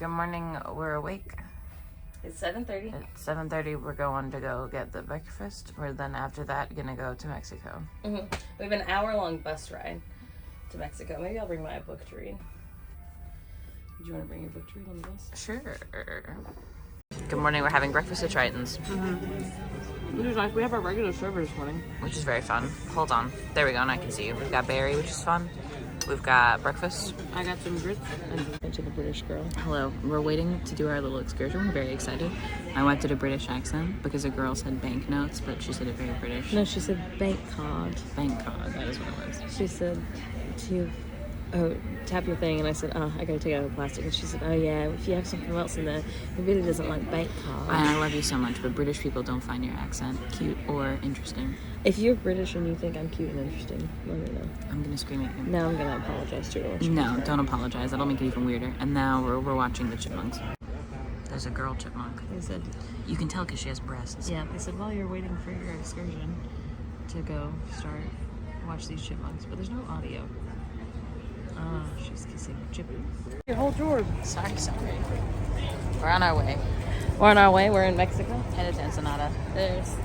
Good morning, we're awake. It's 7:30. At 7:30, we're going to go get the breakfast. We're then after that gonna go to Mexico. We have an hour-long bus ride to Mexico. Maybe I'll bring my book to read. Do you want to bring your book to read on the bus? Sure. Good morning, we're having breakfast at Triton's. Which is nice. We have our regular server this morning. Which is very fun. Hold on. There we go, and I can see you. We've got Barry, which is fun. We've got breakfast. I got some grits and to the British girl. Hello. We're waiting to do our little excursion. We're very excited. My wife did a British accent because a girl said banknotes, but she said it very British. No, she said bank card. Bank card, that is what it was. She said, tap your thing. And I said, I gotta take it out of the plastic. And she said, oh yeah, if you have something else in there, it really doesn't like bank card. And I love you so much, but British people don't find your accent cute or interesting. If you're British and you think I'm cute and interesting, let me know. I'm gonna scream at you. Now I'm gonna apologize to her. No, don't apologize. That'll make it even weirder. And now we're watching the chipmunks. There's a girl chipmunk. They said, you can tell because she has breasts. yeah, they said, while you're waiting for your excursion to go watch these chipmunks, but there's no audio. Oh, she's kissing Chippy. Your whole drawer. Sorry. We're on our way. We're on our way. We're in Mexico. Headed to Ensenada. There's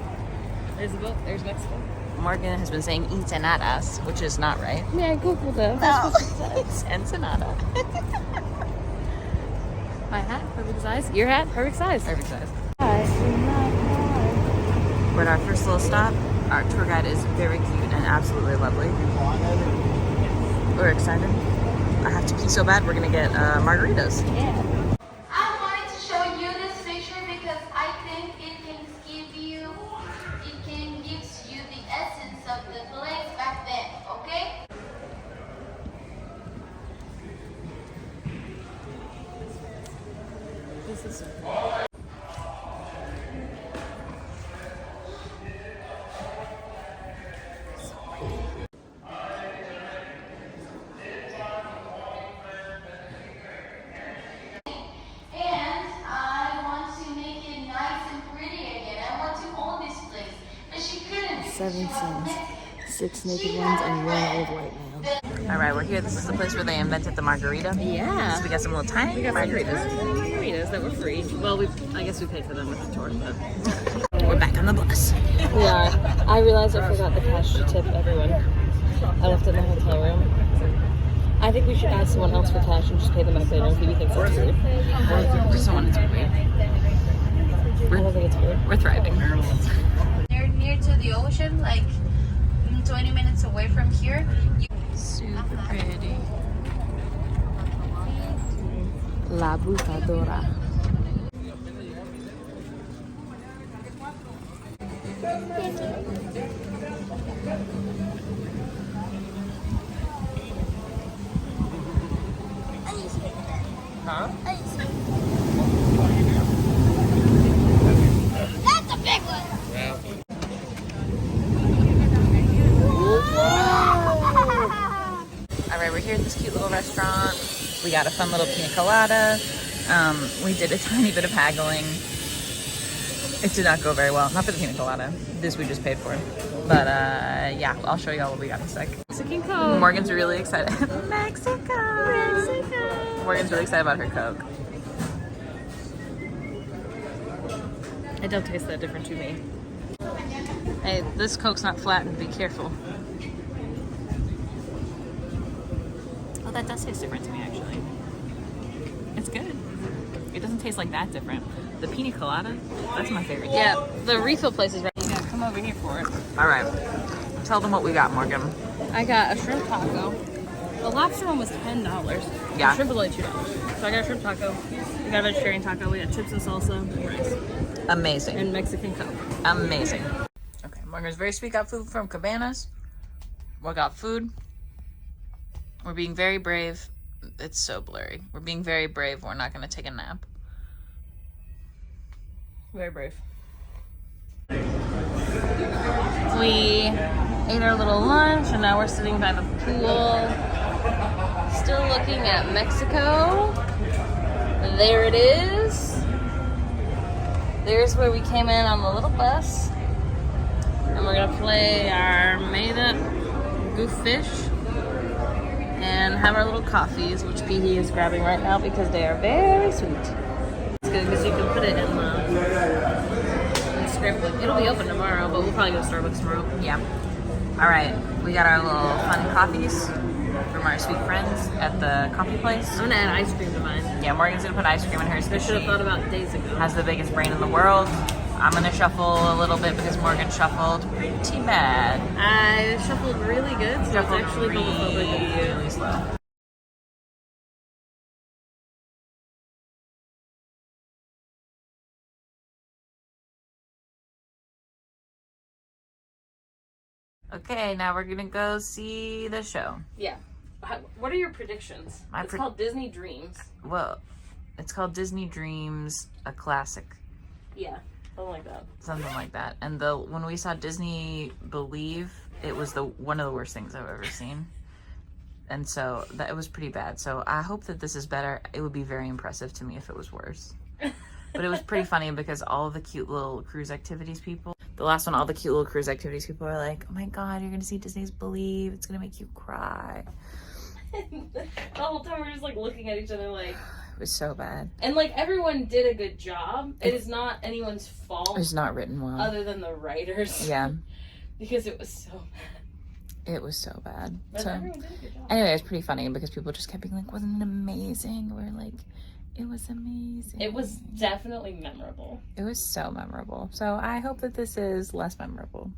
the boat. There's Mexico. Morgan has been saying Ensenadas, which is not right. Yeah, I googled it. No, it's Ensenada. My hat, perfect size. Your hat, perfect size. Perfect size. We're at our first little stop. Our tour guide is very cute and absolutely lovely. We're excited. I have to pee so bad. We're gonna get margaritas. Yeah. I wanted to show you this picture because I think it can give you the essence of the place back then, okay? This is. Seven sons, 6 naked ones, and 1 old white man. All right, we're here. This is the place where they invented the margarita. Yeah. So we got some little tiny margaritas. Margaritas that were free. Well, I guess we paid for them with the tour, but. We're back on the bus. We are. I realized I forgot the cash to tip everyone. I left it in the hotel room. I think we should ask someone else for cash and just pay them back later if you think that's weird. I just don't want it to be weird. I don't think it's weird. We're thriving. They're near to the ocean, like 20 minutes away from here. Super pretty. La Bufadora. Huh? That's a big one! All right, we're here at this cute little restaurant. We got a fun little pina colada. We did a tiny bit of haggling. It did not go very well. Not for the pina colada. This we just paid for. But yeah, I'll show you all what we got in a sec. Mexican Coke. Morgan's really excited. Mexico! Morgan's really excited about her Coke. It don't taste that different to me. Hey, this Coke's not flattened. Be careful. Oh, that does taste different to me, actually. It's good. It doesn't taste like that different. The pina colada, that's my favorite. Yeah, the refill place is right. Yeah, come over here for it. All right. Tell them what we got, Morgan. I got a shrimp taco. The lobster one was $10. Yeah. The shrimp was only $2. So I got a shrimp taco. We got a vegetarian taco. We got chips and salsa and rice. Amazing. And Mexican Coke. Amazing. Okay, Morgan's very sweet. Got food from Cabanas. We got food. We're being very brave. It's so blurry. We're being very brave. We're not going to take a nap. Very brave. We ate our little lunch and now we're sitting by the pool. Still looking at Mexico. There it is. There's where we came in on the little bus. And we're gonna play our made up goof fish. and have our little coffees, which Peehee is grabbing right now because they are very sweet. It's good because you can put it in the script. It'll be open tomorrow, but we'll probably go to Starbucks tomorrow. Yeah. All right, we got our little fun coffees from our sweet friends at the coffee place. I'm gonna add ice cream to mine. Yeah, Morgan's gonna put ice cream in hers. I should have thought about it days ago. Has the biggest brain in the world. I'm gonna shuffle a little bit because Morgan shuffled pretty bad. I shuffled really good, so Shuffled it's actually homophobic of you. really slow. Okay, now we're gonna go see the show. Yeah. What are your predictions? It's called Disney Dreams. Well, it's called Disney Dreams, a classic. Yeah, something like that. Something like that. And when we saw Disney Believe, it was one of the worst things I've ever seen. And so it was pretty bad. So I hope that this is better. It would be very impressive to me if it was worse. But it was pretty funny because all of the cute little cruise activities people, the last one, all the cute little cruise activities people are like, oh my God, you're going to see Disney's Believe. It's going to make you cry. The whole time we're just like looking at each other like... It was so bad. And like everyone did a good job. It is not anyone's fault. It's not written well. Other than the writers. Yeah. Because it was so bad. It was so bad. But so everyone did a good job. anyway, it's pretty funny because people just kept being like, wasn't it amazing? We're like, it was amazing. It was definitely memorable. It was so memorable. So I hope that this is less memorable.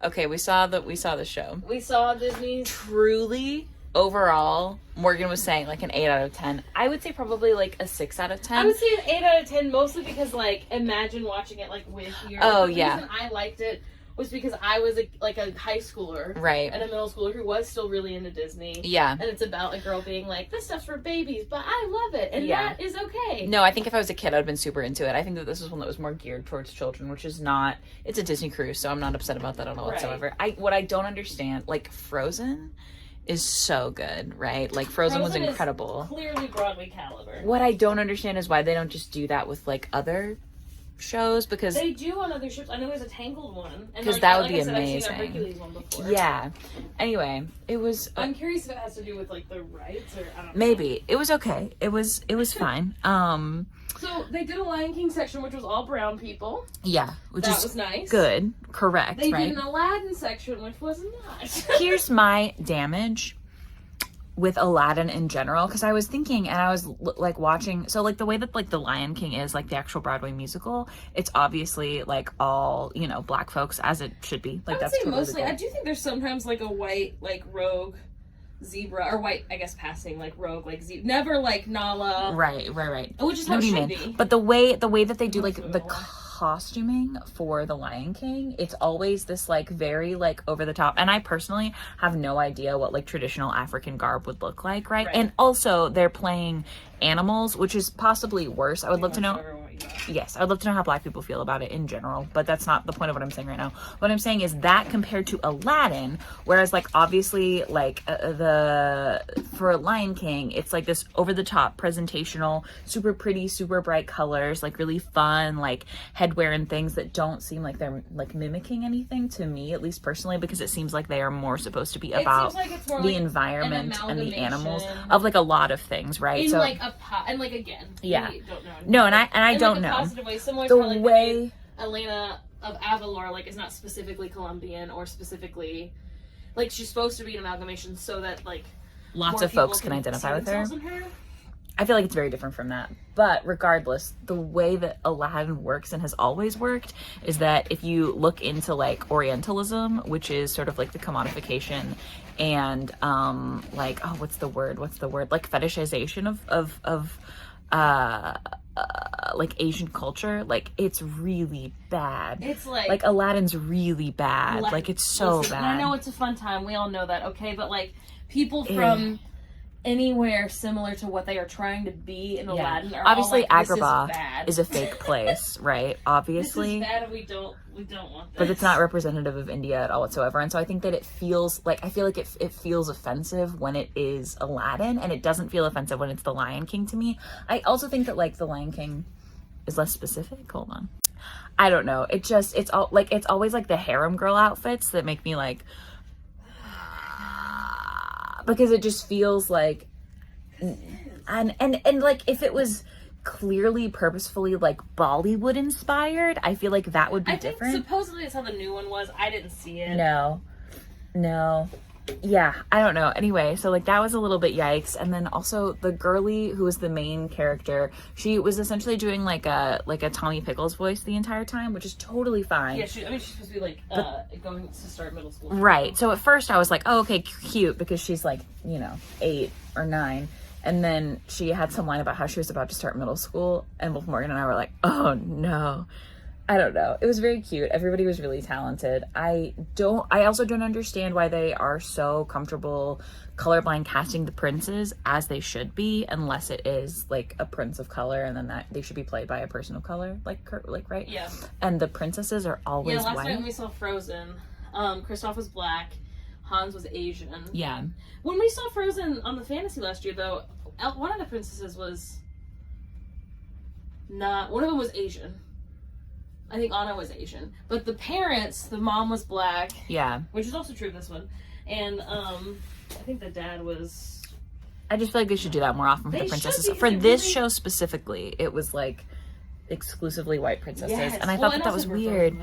Okay, we saw the show. We saw Disney's. Truly, overall, Morgan was saying like an 8 out of 10. I would say probably like a 6 out of 10. I would say an 8 out of 10 mostly because like imagine watching it like with your. Oh, the yeah. reason I liked it was because I was a high schooler, right, and a middle schooler who was still really into Disney. Yeah, and it's about a girl being like, "This stuff's for babies, but I love it, and yeah, that is okay." No, I think if I was a kid, I'd have been super into it. I think that this is one that was more geared towards children, which is not. It's a Disney cruise, so I'm not upset about that at all whatsoever. What I don't understand, like Frozen, is so good, right? Like Frozen was incredible, clearly Broadway caliber. What I don't understand is why they don't just do that with like other shows, because they do on other ships. I know there's a Tangled one, because that would be amazing. I've seen a Hercules one before. Yeah. Anyway, it was. I'm curious if it has to do with like the rights, or I don't know. Maybe it was okay. It was fine. So they did a Lion King section, which was all brown people. Yeah, which that was nice. Good, correct. They right? did an Aladdin section, which was not. Here's my damage with Aladdin in general, because I was thinking and I was like watching, so like the way that like the Lion King is like the actual Broadway musical, it's obviously like all, you know, black folks, as it should be. Like I would that's say totally mostly. cool. I do think there's sometimes like a white like rogue zebra, or white, I guess, passing like rogue like zebra, never like Nala. Right. Which is how it should be. But the way that they do like the costuming for the Lion King, it's always this like very like over the top, and I personally have no idea what like traditional African garb would look like, right? And also they're playing animals, which is possibly worse. I would love to know. Yes, I'd love to know how black people feel about it in general, but that's not the point of what I'm saying right now. What I'm saying is that compared to Aladdin, whereas like obviously like for Lion King, it's like this over the top presentational, super pretty, super bright colors, like really fun, like headwear and things that don't seem like they're like mimicking anything to me, at least personally, because it seems like they are more supposed to be about the environment and the animals of like a lot of things, right? In so like a pot, and like again, yeah, we don't know. No, and I don't know. Positive way, similar the to like way Elena of Avalor like is not specifically Colombian or specifically like she's supposed to be an amalgamation so that like lots of folks can identify with her. I feel like it's very different from that. But regardless, the way that Aladdin works and has always worked is that if you look into like Orientalism, which is sort of like the commodification and like, oh, what's the word? Like fetishization of like Asian culture, like it's really bad. It's like Aladdin's really bad. Like it's so bad. I know it's a fun time. We all know that, okay? But like people from anywhere similar to what they are trying to be in Aladdin are obviously all like, Agrabah is a fake place, right? Obviously. This is bad and we don't want this. But it's not representative of India at all whatsoever. And so I think that it feels like, I feel like it feels offensive when it is Aladdin, and it doesn't feel offensive when it's the Lion King to me. I also think that like the Lion King is less specific. Hold on. I don't know. It's always like the harem girl outfits that make me like because it just feels like, and like if it was clearly purposefully like Bollywood inspired, I feel like that would be different. Supposedly that's how the new one was. I didn't see it. No. Yeah, I don't know. Anyway, so like that was a little bit yikes. And then also the girly who was the main character, she was essentially doing like a Tommy Pickles voice the entire time, which is totally fine. Yeah, she's supposed to be like going to start middle school. Right. So at first I was like, oh, okay, cute, because she's like, 8 or 9. And then she had some line about how she was about to start middle school, and both Morgan and I were like, oh no. I don't know. It was very cute. Everybody was really talented. I also don't understand why they are so comfortable colorblind casting the princes, as they should be, unless it is like a prince of color, and then that they should be played by a person of color, like right? Yeah. And the princesses are always white. Yeah, last time we saw Frozen, Kristoff was black, Hans was Asian. Yeah. When we saw Frozen on the Fantasy last year, though, one of the princesses was not. One of them was Asian. I think Anna was Asian, but the parents, the mom was black. Yeah. Which is also true of this one, and I think the dad was. I just feel like they should do that more often for the princesses. For this show specifically, it was like exclusively white princesses, Yes. and I thought that was weird.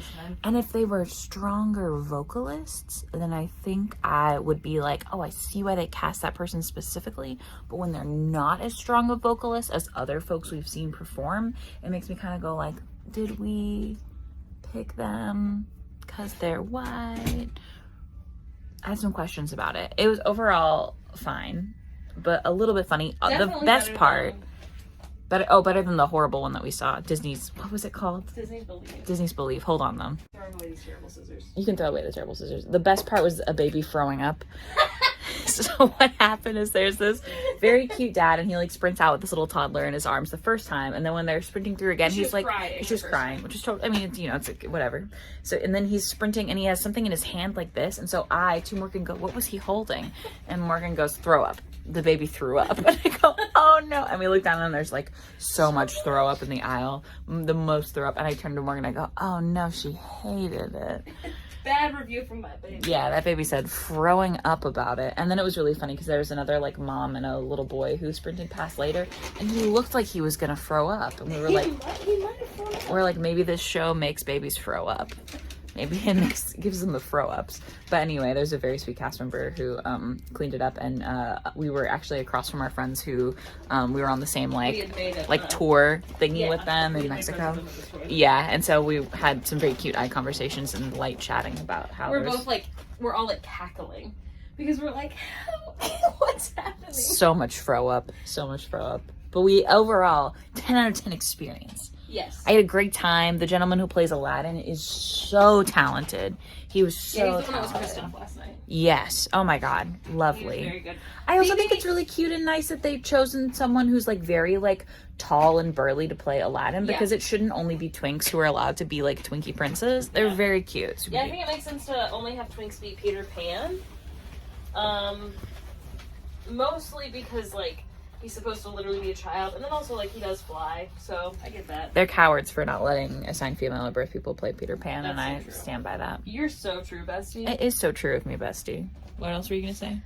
And if they were stronger vocalists, then I think I would be like, oh, I see why they cast that person specifically. But when they're not as strong of vocalists as other folks we've seen perform, it makes me kind of go like, did we pick them because they're white? I had some questions about it. It was overall fine, but a little bit funny. The best part, better than the horrible one that we saw. Disney's, what was it called? Disney's Believe. Disney's Believe. Hold on, them. Throwing away these terrible scissors. You can throw away the terrible scissors. The best part was a baby throwing up. So what happened is there's this very cute dad, and he like sprints out with this little toddler in his arms the first time, and then when they're sprinting through again, he's like, she's just crying, which is totally, I mean, it's, it's like, whatever. So, and then he's sprinting, and he has something in his hand like this, and so I to Morgan go, what was he holding? And Morgan goes, throw up. The baby threw up. And I go, oh no. And we look down, and there's like so much throw up in the aisle, the most throw up. And I turned to Morgan, and I go, oh no, she hated it. Bad review from that baby. Yeah, that baby said throwing up about it. And then it was really funny because there was another like mom and a little boy who sprinted past later, and he looked like he was gonna throw up. And we were like, we're like, maybe this show makes babies throw up. Maybe it gives them the throw ups. But anyway, there's a very sweet cast member who cleaned it up, and we were actually across from our friends who we were on the same tour thingy with them in Mexico. Yeah, and so we had some very cute eye conversations and light chatting about how we're all like cackling because we're like, what's happening? So much throw up. But we overall 10 out of 10 experience. Yes. I had a great time. The gentleman who plays Aladdin is so talented. He was so talented. Last night. Yes. Oh my God. Lovely. Very good. I also think it's really cute and nice that they've chosen someone who's like very like tall and burly to play Aladdin, because it shouldn't only be twinks who are allowed to be like Twinkie princes. They're very cute. Yeah, I think it makes sense to only have twinks be Peter Pan. Mostly because like he's supposed to literally be a child, and then also like he does fly, so I get that. They're cowards for not letting assigned female at birth people play Peter Pan, and I stand by that. You're so true, bestie. It is so true of me, bestie. What else were you gonna say?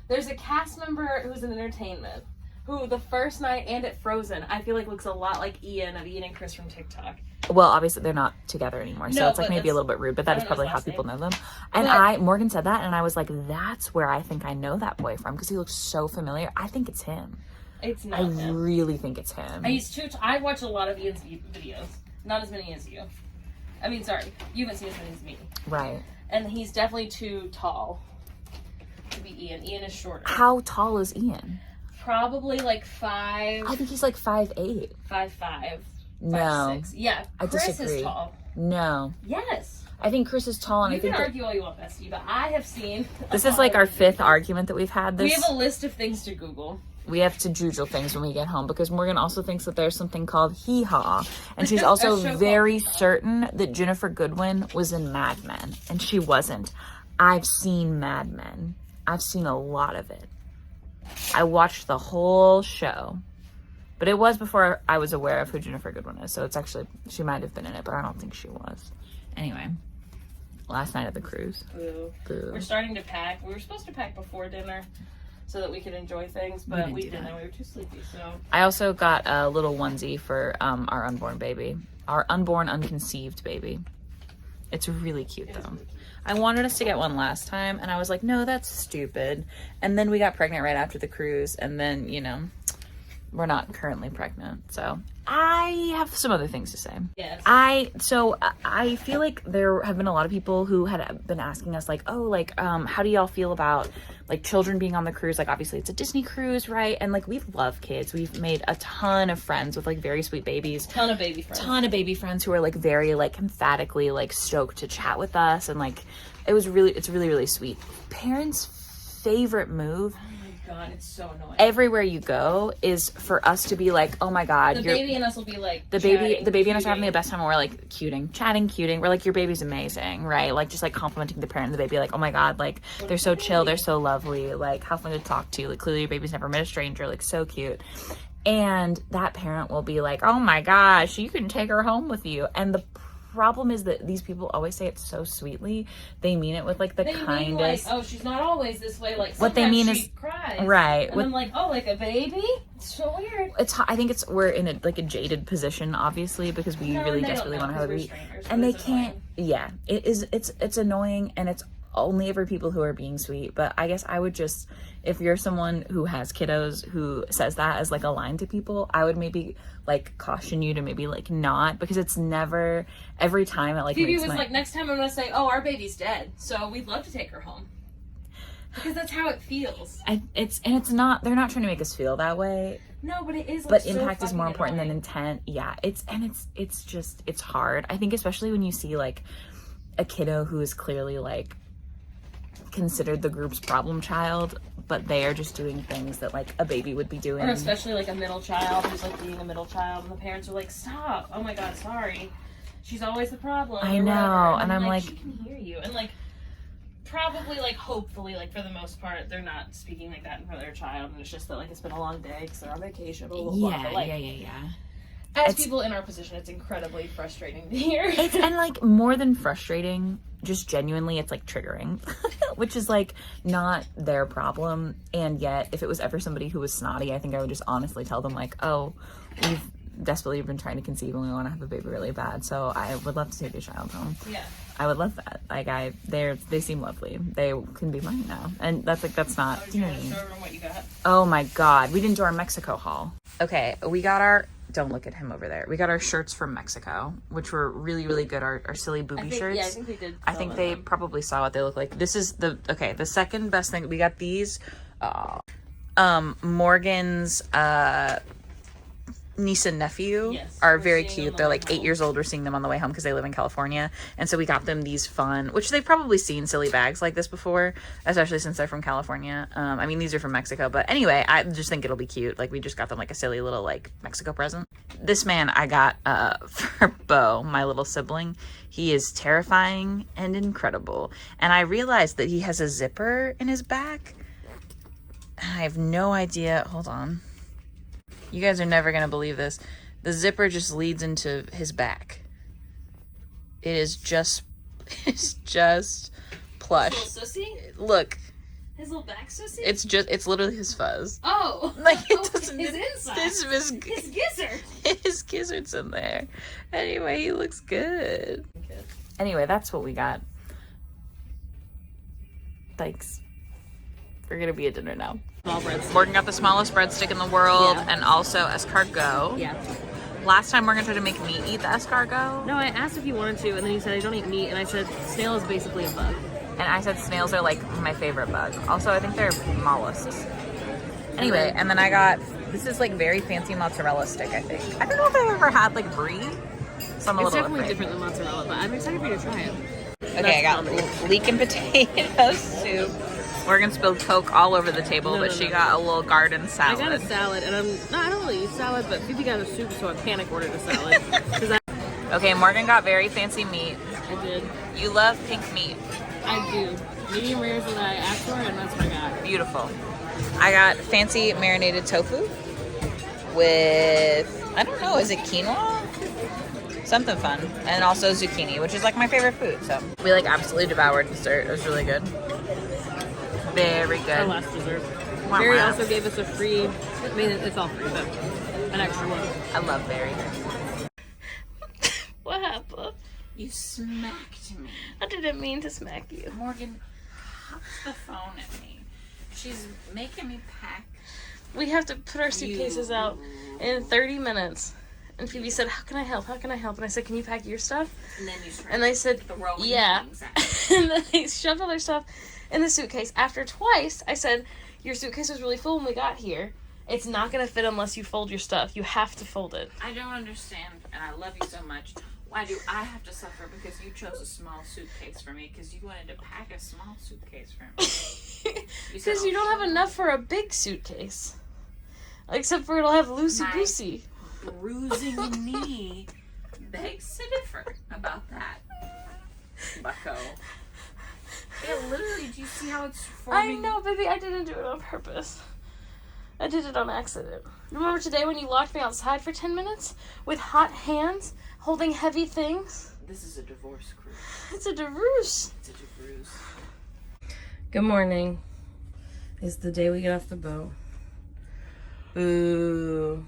There's a cast member who's in entertainment who the first night and at Frozen I feel like looks a lot like Ian of Ian and Chris from TikTok. Well, obviously they're not together anymore, so it's like maybe a little bit rude, but that is probably how people know them. And Morgan said that, and I was like, that's where I think I know that boy from, because he looks so familiar. I think it's him. It's not him. I really think it's him. I watch a lot of Ian's videos, not as many as you. I mean, sorry, you haven't seen as many as me. Right. And he's definitely too tall to be Ian. Ian is shorter. How tall is Ian? Probably like 5. I think he's like 5'8". 5'5". No. 5'6". Yeah, I Chris disagree. is tall. No. Yes. I think Chris is tall, and you I think can argue all you want, bestie, but I have seen. This is like our 5th argument that we've had. We have a list of things to Google. We have to Google things when we get home, because Morgan also thinks that there's something called Hee Haw, and she's also very certain that Jennifer Goodwin was in Mad Men, and she wasn't. I've seen Mad Men. I've seen a lot of it. I watched the whole show, but it was before I was aware of who Jennifer Goodwin is, so it's actually, she might have been in it, but I don't think she was. Anyway, last night at the cruise. Boo. Boo. We're starting to pack. We were supposed to pack before dinner so that we could enjoy things, but we didn't. We were too sleepy, so. I also got a little onesie for our unborn baby. Our unborn, unconceived baby. It's really cute, though. I wanted us to get one last time, and I was like, no, that's stupid. And then we got pregnant right after the cruise, and then, you know, we're not currently pregnant, so I have some other things to say. Yes. I feel like there have been a lot of people who had been asking us like, oh, like, how do y'all feel about like children being on the cruise? Like, obviously it's a Disney cruise, right? And like, we love kids. We've made a ton of friends with like very sweet babies. Ton of baby friends Who are like very like emphatically like stoked to chat with us. And like, it's really, really sweet. Parents' favorite move, God, it's so annoying. everywhere you go is for us to be like, oh my God, the baby and us will be like the baby and us are having the best time, and we're like chatting. We're like, your baby's amazing, right? Like, just like complimenting the parent and the baby, like, oh my God, like they're so chill, they're so lovely, like how fun to talk to, like clearly your baby's never met a stranger, like so cute. And that parent will be like, oh my gosh, you can take her home with you. And the problem is that these people always say it so sweetly. They mean it with like the kindest. Like, oh, she's not always this way. Like, what they mean is cries. Right. And I'm like, oh, like a baby? It's so weird. I think we're in a jaded position, obviously, because we really desperately want to have a baby, and they can't. Yeah, it's annoying, and it's only for people who are being sweet. But I guess I would just, if you're someone who has kiddos who says that as like a line to people, I would maybe like caution you to maybe like not, because it's never, every time it like Phoebe was like, next time I'm gonna say, oh, our baby's dead, so we'd love to take her home, because that's how it feels. It's not, they're not trying to make us feel that way. No, but it is. But impact is more important than intent. Yeah, it's just, it's hard. I think especially when you see like a kiddo who is clearly like considered the group's problem child, but they are just doing things that like a baby would be doing. Or especially like a middle child who's like being a middle child, and the parents are like, stop, oh my God, sorry, she's always the problem. I know. And I'm like, she can hear you. And like, probably like, hopefully, like for the most part, they're not speaking like that in front of their child, and it's just that like it's been a long day because they're on vacation, blah, blah, blah. Yeah, but, like, yeah. As people in our position, it's incredibly frustrating to hear. And like, more than frustrating, just genuinely, it's like triggering, which is like not their problem. And yet, if it was ever somebody who was snotty, I think I would just honestly tell them like, oh, we've desperately been trying to conceive and we want to have a baby really bad, so I would love to take a child home. Yeah, I would love that. Like, they seem lovely. They can be mine now. And that's like, that's not, you know what I mean? Show everyone what you got. Oh my God, we didn't do our Mexico haul. Okay, we got our, don't look at him over there. We got our shirts from Mexico, which were really, really good. Our silly booby shirts. Yeah, I think they did. I think they probably saw what they look like. This is the second best thing. We got these, Morgan's, niece and nephew are very cute. They're like 8 years old. We're seeing them on the way home because they live in California, and so we got them these fun, which they've probably seen silly bags like this before, especially since they're from California. I mean, these are from Mexico, but anyway, I just think it'll be cute. Like, we just got them like a silly little like Mexico present. This man I got for Bo, my little sibling. He is terrifying and incredible, and I realized that he has a zipper in his back. I have no idea. Hold on. You guys are never going to believe this. The zipper just leads into his back. It's just plush. His little sussy? Look. His little back sussy? It's literally his fuzz. Oh. Like, it doesn't. His inside. His gizzard. His gizzard's in there. Anyway, he looks good. Anyway, that's what we got. Thanks. We're going to be at dinner now. Morgan got the smallest breadstick in the world, and also escargot. Yeah. Last time Morgan tried to make me eat the escargot. No, I asked if you wanted to, and then you said I don't eat meat, and I said snail is basically a bug. And I said snails are like my favorite bug. Also, I think they're mollusks. Anyway, and then I got, this is like very fancy mozzarella stick, I think. I don't know if I've ever had like brie, so I'm a it's little definitely afraid. different than mozzarella, but I'm excited for you to try it. Okay, I got leek and potato soup. Morgan spilled Coke all over the table, but she got a little garden salad. I got a salad, and I don't really eat salad, but Phoebe got a soup, so I panic ordered a salad. Okay, Morgan got very fancy meat. I did. You love pink meat. I do. Medium rare is what I asked for, and that's what I got. Beautiful. I got fancy marinated tofu with, I don't know, is it quinoa? something fun. And also zucchini, which is like my favorite food. So we like absolutely devoured dessert. It was really good. Very good. Our last dessert. Barry also gave us a free, I mean, it's all free, but an extra one. I love Barry. What happened? You smacked me. I didn't mean to smack you. Morgan pops the phone at me. She's making me pack. We have to put our suitcases out in 30 minutes. And Phoebe said, how can I help? How can I help? And I said, can you pack your stuff? And then you And I said, yeah. And then they shoved all their stuff in the suitcase. After twice, I said, your suitcase was really full when we got here. It's not going to fit unless you fold your stuff. You have to fold it. I don't understand, and I love you so much. Why do I have to suffer because you chose a small suitcase for me? Because you wanted to pack a small suitcase for me. Because you don't have enough for a big suitcase. Except for it'll have loosey-goosey. Bruising knee begs to differ about that, bucko. Yeah, literally, do you see how it's forming? I know, baby, I didn't do it on purpose. I did it on accident. Remember today when you locked me outside for 10 minutes? With hot hands, holding heavy things? This is a divorce cruise. It's a divorce. It's a divorce. Good morning. It's the day we get off the boat. Boo.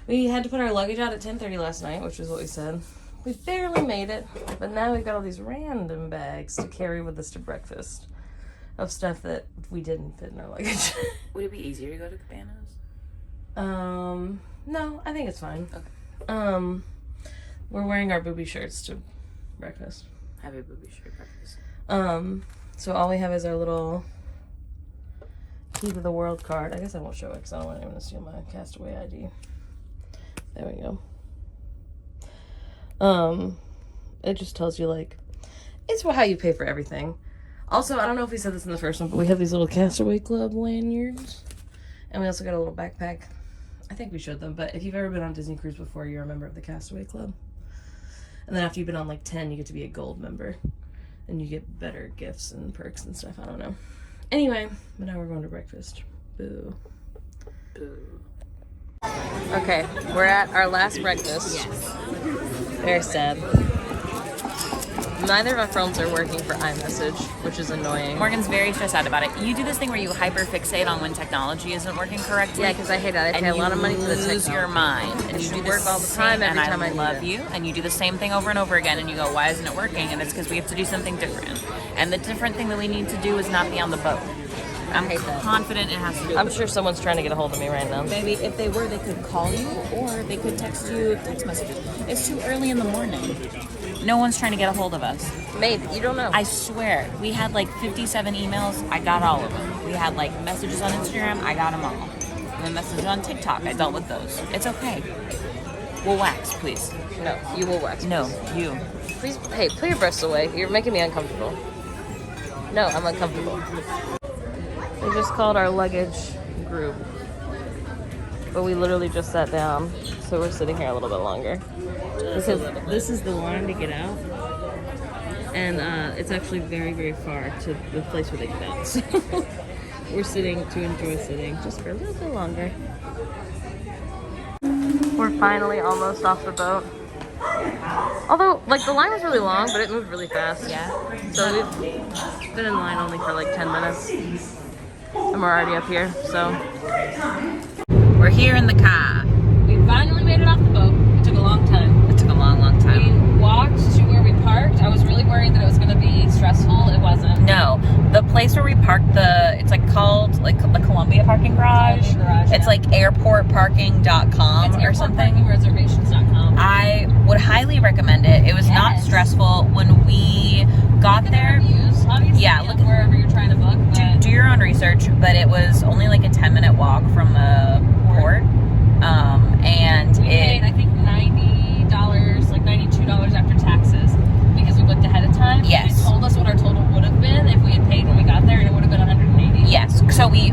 We had to put our luggage out at 10:30 last night, which is what we said. We barely made it, but now we've got all these random bags to carry with us to breakfast of stuff that we didn't fit in our luggage. Would it be easier to go to Cabanas? No, I think it's fine. Okay. We're wearing our booby shirts to breakfast. Have a booby shirt breakfast. So all we have is our little key to the world card. I guess I won't show it because I don't want anyone to steal my Castaway ID. There we go. It just tells you, like, it's how you pay for everything. Also, I don't know if we said this in the first one, but we have these little Castaway Club lanyards. And we also got a little backpack. I think we showed them, but if you've ever been on Disney Cruise before, you're a member of the Castaway Club. And then after you've been on, like, 10, you get to be a gold member. And you get better gifts and perks and stuff. I don't know. Anyway, but now we're going to breakfast. Boo. Boo. Okay, we're at our last breakfast. Yes. Very sad. Neither of our phones are working for iMessage, which is annoying. Morgan's very stressed out about it. You do this thing where you hyperfixate on when technology isn't working correctly. Yeah, because I hate that. I pay a lot of money for the lose your mind. And you do work all the time every time I need love it. you. And you do the same thing over and over again. And you go, why isn't it working? And it's because we have to do something different. And the different thing that we need to do is not be on the boat. I'm confident it has to do. I'm sure someone's trying to get a hold of me right now. Maybe if they were, they could call you or they could text you text messages. It's too early in the morning. No one's trying to get a hold of us. Maybe. You don't know. I swear. We had like 57 emails. I got all of them. We had like messages on Instagram. I got them all. And then messages on TikTok. I dealt with those. It's okay. We'll wax, please. No, you will wax. No, you. Please, hey, put your breasts away. You're making me uncomfortable. No, I'm uncomfortable. We just called our luggage group. But we literally just sat down. So we're sitting here a little bit longer. Because this is the line to get out. And it's actually very, very far to the place where they get out. So we're sitting to enjoy sitting just for a little bit longer. We're finally almost off the boat. Although, like, the line was really long, but it moved really fast. Yeah. So we've been in line only for like 10 minutes. And we're already up here, so. We're here in the car. We finally made it off the boat. It took a long time. It took a long, long time. We walked to where we parked. I was really worried that it was going to be stressful. It wasn't. No, the place where we parked it's like called like the Columbia Parking Garage. It's like airportparking.com or something. Airportparkingreservations.com. I would highly recommend it. It was not stressful when we got there. Reviews, obviously. Yeah, look wherever you're trying to book. Do your own research, but it was only like a 10-minute walk from the port. And we paid, I think, $90, like $92 after taxes, because we booked ahead of time. Yes. They told us what our total would have been if we had paid when we got there, and it would have been $180. Yes. So we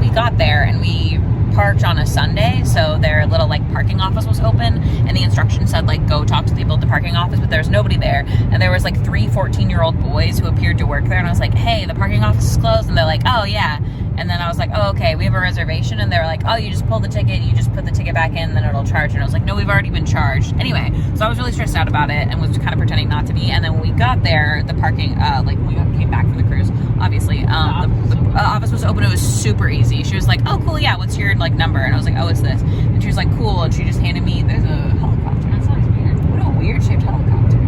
got there and we parked on a Sunday, so their little like parking office was open, and the instructions said like go talk to the people at the parking office, but there was nobody there, and there was like 3 14-year-old boys who appeared to work there, and I was like, hey, the parking office is closed, and they're like, oh yeah, And then I was like, oh, okay, we have a reservation. And they were like, oh, you just pull the ticket, you just put the ticket back in, then it'll charge. And I was like, no, we've already been charged. Anyway, so I was really stressed out about it and was kind of pretending not to be. And then when we got there, the parking, when we came back from the cruise, obviously, the office was open. It was super easy. She was like, oh, cool, yeah, what's your number? And I was like, oh, it's this. And she was like, cool. And she just handed me, there's a helicopter. That sounds weird. What a weird shaped helicopter.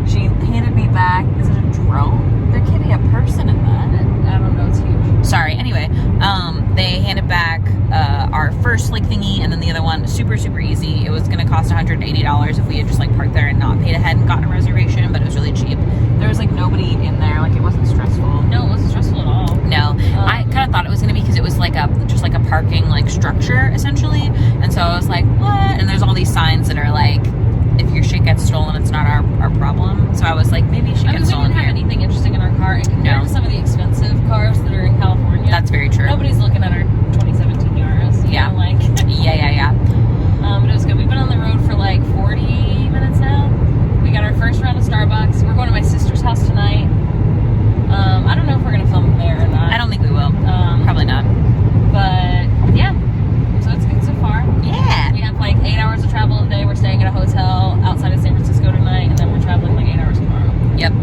She handed me back, is it a drone? There can't be a person in that. I don't know, it's huge. Sorry, anyway, they handed back our first thingy, and then the other one, super, super easy. It was going to cost $180 if we had just parked there and not paid ahead and gotten a reservation, but it was really cheap. There was nobody in there, it wasn't stressful. No, it wasn't stressful at all. No, I kind of thought it was going to be because it was just a parking structure essentially, and so I was like, what? And there's all these signs that are if your shit gets stolen, it's not our problem. So I was like, maybe shit gets stolen we didn't have anything interesting in our car, and compared to some of the expensive cars that are in California, that's very true. Nobody's looking at our 2017 Yaris. Yeah. Yeah. But it was good. We've been on the road for 40 minutes now. We got our first round of Starbucks. We're going to my sister's house tonight. I don't know if we're gonna film there or not. I don't think we will. Probably not. But yeah, so it's good so far. Yeah. We have 8 hours of travel a day. We're staying at a hotel outside of San Francisco tonight, and then we're traveling 8 hours tomorrow. Yep.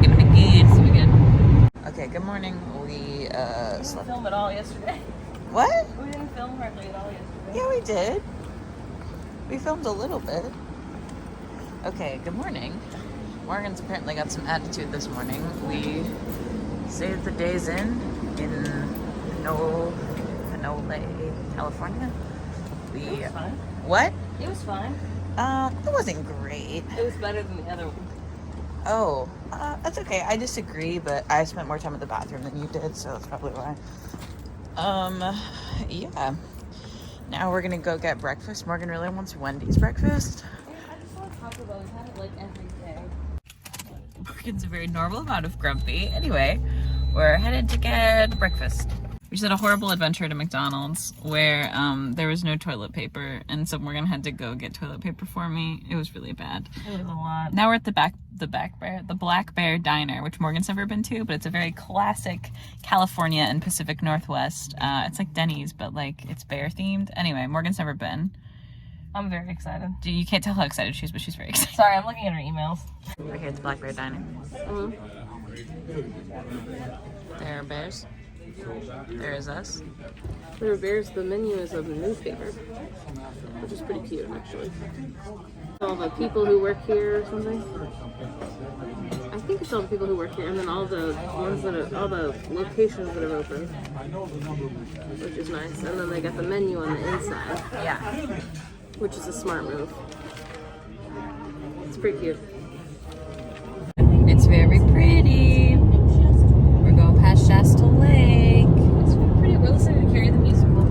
Gonna be good. So we good. Okay. Good morning. We didn't film at all yesterday. What? We didn't film hardly at all yesterday. Yeah, we did. We filmed a little bit. Okay. Good morning. Morgan's apparently got some attitude this morning. We saved the days in Pinole, California. It was fine. What? It was fine. It wasn't great. It was better than the other one. Oh, that's okay. I disagree, but I spent more time at the bathroom than you did, so that's probably why. Yeah. Now we're gonna go get breakfast. Morgan really wants Wendy's breakfast. Yeah, I just want Taco Bell. We've had it every day. Morgan's a very normal amount of grumpy. Anyway, we're headed to get breakfast. We just had a horrible adventure to McDonald's where there was no toilet paper, and so Morgan had to go get toilet paper for me. It was really bad. It was a lot. Now we're at the Black Bear Diner, which Morgan's never been to, but it's a very classic California and Pacific Northwest. It's like Denny's, but it's bear themed. Anyway, Morgan's never been. I'm very excited. You can't tell how excited she is, but she's very excited. Sorry, I'm looking at her emails. We're here at the Black Bear Diner. Mm-hmm. There are bears. There is us. There are bears. The menu is a newspaper, which is pretty cute, actually. All the people who work here or something. I think it's all the people who work here, and then all the locations that are open, which is nice. And then they got the menu on the inside. Yeah. Which is a smart move. It's pretty cute. It's very pretty. We're going past Shasta Lake. It's pretty. We're listening to Carrie the Musical.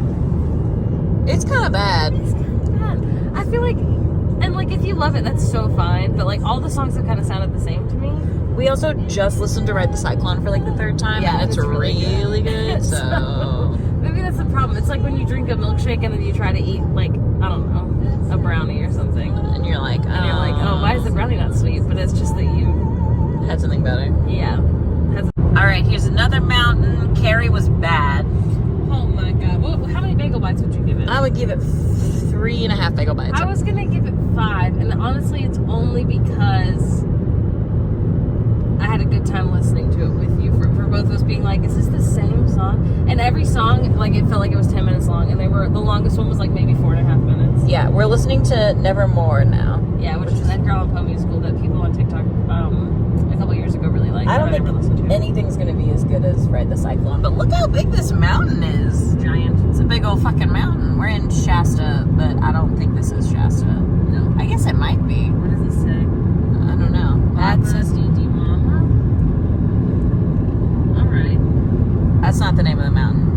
It's kind of bad. It's kind of bad. I feel and if you love it, that's so fine. But all the songs have kind of sounded the same to me. We also just listened to Ride the Cyclone for the third time, and it's really good. So maybe that's the problem. It's when you drink a milkshake and then you try to eat I don't know, a brownie or something, and you're like, oh, why is the brownie not sweet? But it's just that you had something better. Yeah. All right, here's another mountain. Carrie was bad. Oh my god. How many bagel bites would you give it? I would give it 3.5 bagel bites. I was gonna give it 5, and honestly, it's only because I had a good time listening to it with you. For both of us being is this the same song? And every song, it felt like it was 10 minutes long, and the longest one was maybe 4.5 minutes. Yeah, we're listening to Nevermore now. Yeah, which is an Edgar Allan Poe musical that people on TikTok a couple years ago really liked. I don't think anything's gonna be as good as Ride the Cyclone, but look how big this mountain is. Giant. It's a big old fucking mountain. We're in Shasta, but I don't think this is Shasta. No. I guess it might be. What does it say? I don't know. That's D Mama. All right. That's not the name of the mountain.